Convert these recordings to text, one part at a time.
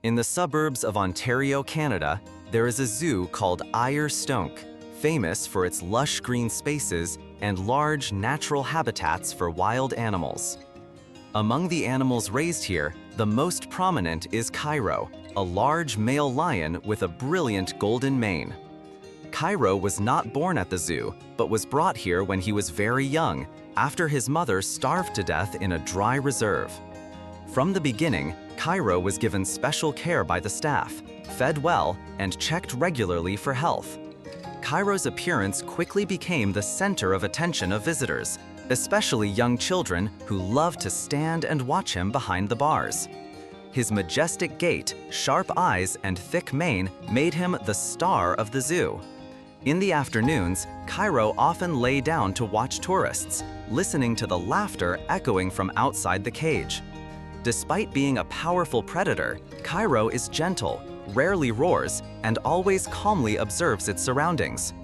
In the suburbs of Ontario, Canada, there is a zoo called Ayr Stonk, famous for its lush green spaces and large natural habitats for wild animals. Among the animals raised here, the most prominent is Cairo, a large male lion with a brilliant golden mane. Cairo was not born at the zoo, but was brought here when he was very young, after his mother starved to death in a dry reserve. From the beginning, Cairo was given special care by the staff, fed well, and checked regularly for health. Cairo's appearance quickly became the center of attention of visitors, especially young children who loved to stand and watch him behind the bars. His majestic gait, sharp eyes, and thick mane made him the star of the zoo. In the afternoons, Cairo often lay down to watch tourists, listening to the laughter echoing from outside the cage. Despite being a powerful predator, Cairo is gentle, rarely roars, and always calmly observes its surroundings.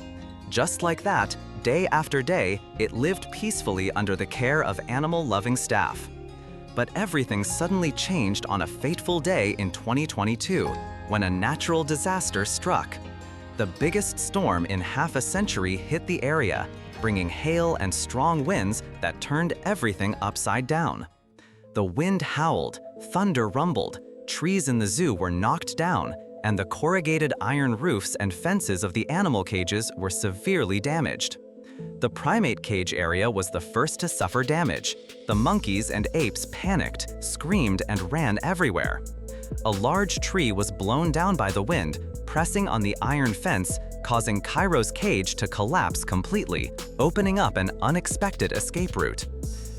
Just like that, day after day, it lived peacefully under the care of animal-loving staff. But everything suddenly changed on a fateful day in 2022, when a natural disaster struck. The biggest storm in half a century hit the area, bringing hail and strong winds that turned everything upside down. The wind howled, thunder rumbled, trees in the zoo were knocked down, and the corrugated iron roofs and fences of the animal cages were severely damaged. The primate cage area was the first to suffer damage. The monkeys and apes panicked, screamed, and ran everywhere. A large tree was blown down by the wind, pressing on the iron fence, causing Cairo's cage to collapse completely, opening up an unexpected escape route.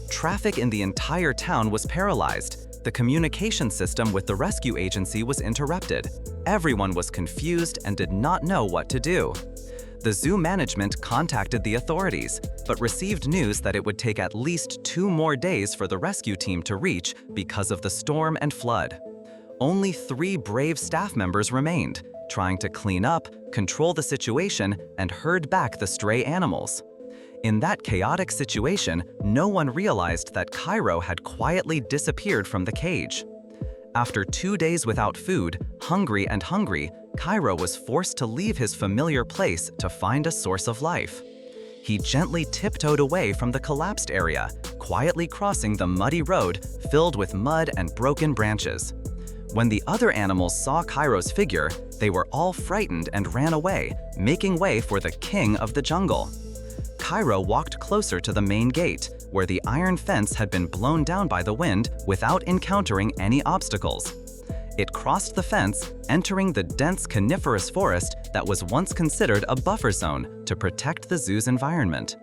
Traffic in the entire town was paralyzed. The communication system with the rescue agency was interrupted. Everyone was confused and did not know what to do. The zoo management contacted the authorities, but received news that it would take at least 2 more days for the rescue team to reach because of the storm and flood. Only 3 brave staff members remained, trying to clean up, control the situation, and herd back the stray animals. In that chaotic situation, no one realized that Cairo had quietly disappeared from the cage. After 2 days without food, hungry, Cairo was forced to leave his familiar place to find a source of life. He gently tiptoed away from the collapsed area, quietly crossing the muddy road filled with mud and broken branches. When the other animals saw Cairo's figure, they were all frightened and ran away, making way for the king of the jungle. Cairo walked closer to the main gate, where the iron fence had been blown down by the wind without encountering any obstacles. It crossed the fence, entering the dense coniferous forest that was once considered a buffer zone to protect the zoo's environment.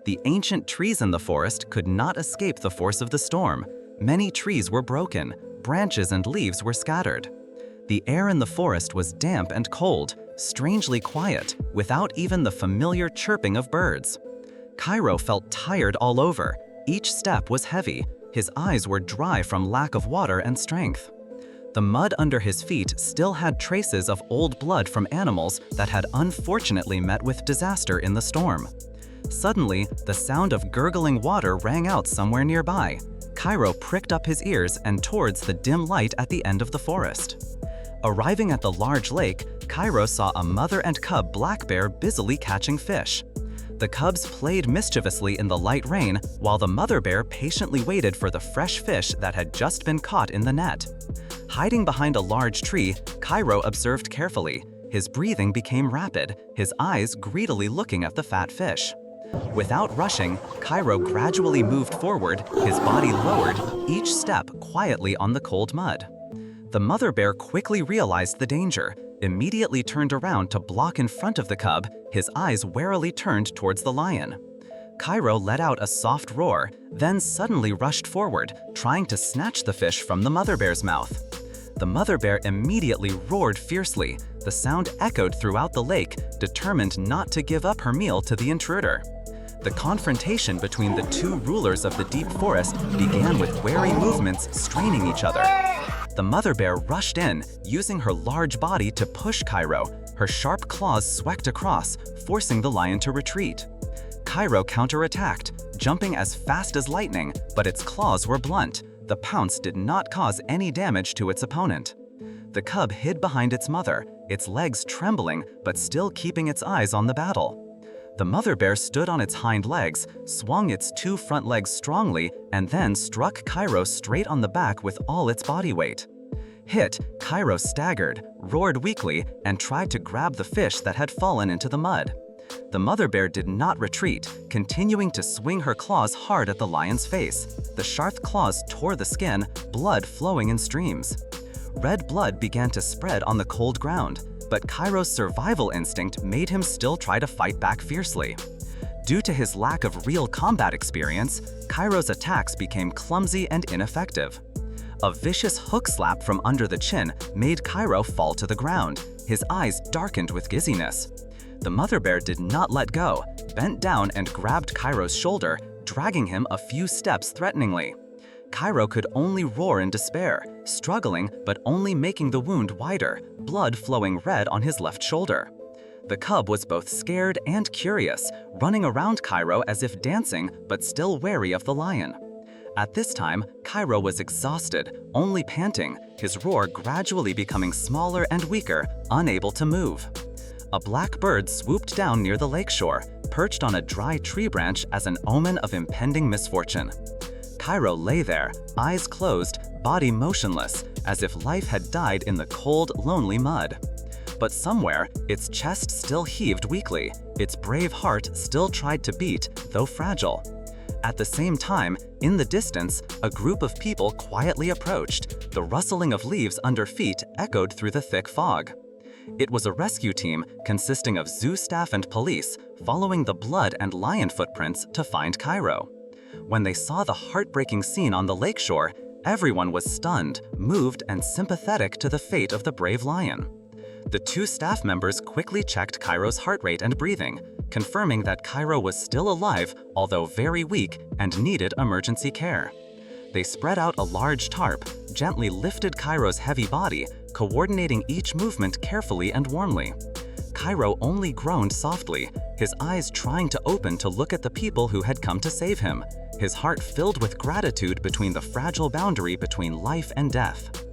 The ancient trees in the forest could not escape the force of the storm. Many trees were broken, branches and leaves were scattered. The air in the forest was damp and cold, strangely quiet, without even the familiar chirping of birds. Cairo felt tired all over. Each step was heavy. His eyes were dry from lack of water and strength. The mud under his feet still had traces of old blood from animals that had unfortunately met with disaster in the storm. Suddenly, the sound of gurgling water rang out somewhere nearby. Cairo pricked up his ears and towards the dim light at the end of the forest. Arriving at the large lake, Cairo saw a mother and cub black bear busily catching fish. The cubs played mischievously in the light rain, while the mother bear patiently waited for the fresh fish that had just been caught in the net. Hiding behind a large tree, Cairo observed carefully. His breathing became rapid, his eyes greedily looking at the fat fish. Without rushing, Cairo gradually moved forward, his body lowered, each step quietly on the cold mud. The mother bear quickly realized the danger, immediately turned around to block in front of the cub, his eyes warily turned towards the lion. Cairo let out a soft roar, then suddenly rushed forward, trying to snatch the fish from the mother bear's mouth. The mother bear immediately roared fiercely. The sound echoed throughout the lake, determined not to give up her meal to the intruder. The confrontation between the 2 rulers of the deep forest began with wary movements straining each other. The mother bear rushed in, using her large body to push Cairo. Her sharp claws swept across, forcing the lion to retreat. Cairo counterattacked, jumping as fast as lightning, but its claws were blunt. The pounce did not cause any damage to its opponent. The cub hid behind its mother, its legs trembling but still keeping its eyes on the battle. The mother bear stood on its hind legs, swung its 2 front legs strongly, and then struck Cairo straight on the back with all its body weight. Hit, Cairo staggered, roared weakly, and tried to grab the fish that had fallen into the mud. The mother bear did not retreat, continuing to swing her claws hard at the lion's face. The sharp claws tore the skin, blood flowing in streams. Red blood began to spread on the cold ground, but Cairo's survival instinct made him still try to fight back fiercely. Due to his lack of real combat experience, Cairo's attacks became clumsy and ineffective. A vicious hook slap from under the chin made Cairo fall to the ground, his eyes darkened with dizziness. The mother bear did not let go, bent down and grabbed Cairo's shoulder, dragging him a few steps threateningly. Cairo could only roar in despair, struggling but only making the wound wider, blood flowing red on his left shoulder. The cub was both scared and curious, running around Cairo as if dancing but still wary of the lion. At this time, Cairo was exhausted, only panting, his roar gradually becoming smaller and weaker, unable to move. A black bird swooped down near the lakeshore, perched on a dry tree branch as an omen of impending misfortune. Cairo lay there, eyes closed, body motionless, as if life had died in the cold, lonely mud. But somewhere, its chest still heaved weakly, its brave heart still tried to beat, though fragile. At the same time, in the distance, a group of people quietly approached. The rustling of leaves under feet echoed through the thick fog. It was a rescue team consisting of zoo staff and police, following the blood and lion footprints to find Cairo. When they saw the heartbreaking scene on the lakeshore, everyone was stunned, moved, and sympathetic to the fate of the brave lion. The 2 staff members quickly checked Cairo's heart rate and breathing, confirming that Cairo was still alive, although very weak, and needed emergency care. They spread out a large tarp, gently lifted Cairo's heavy body, coordinating each movement carefully and warmly. Cairo only groaned softly, his eyes trying to open to look at the people who had come to save him, his heart filled with gratitude between the fragile boundary between life and death.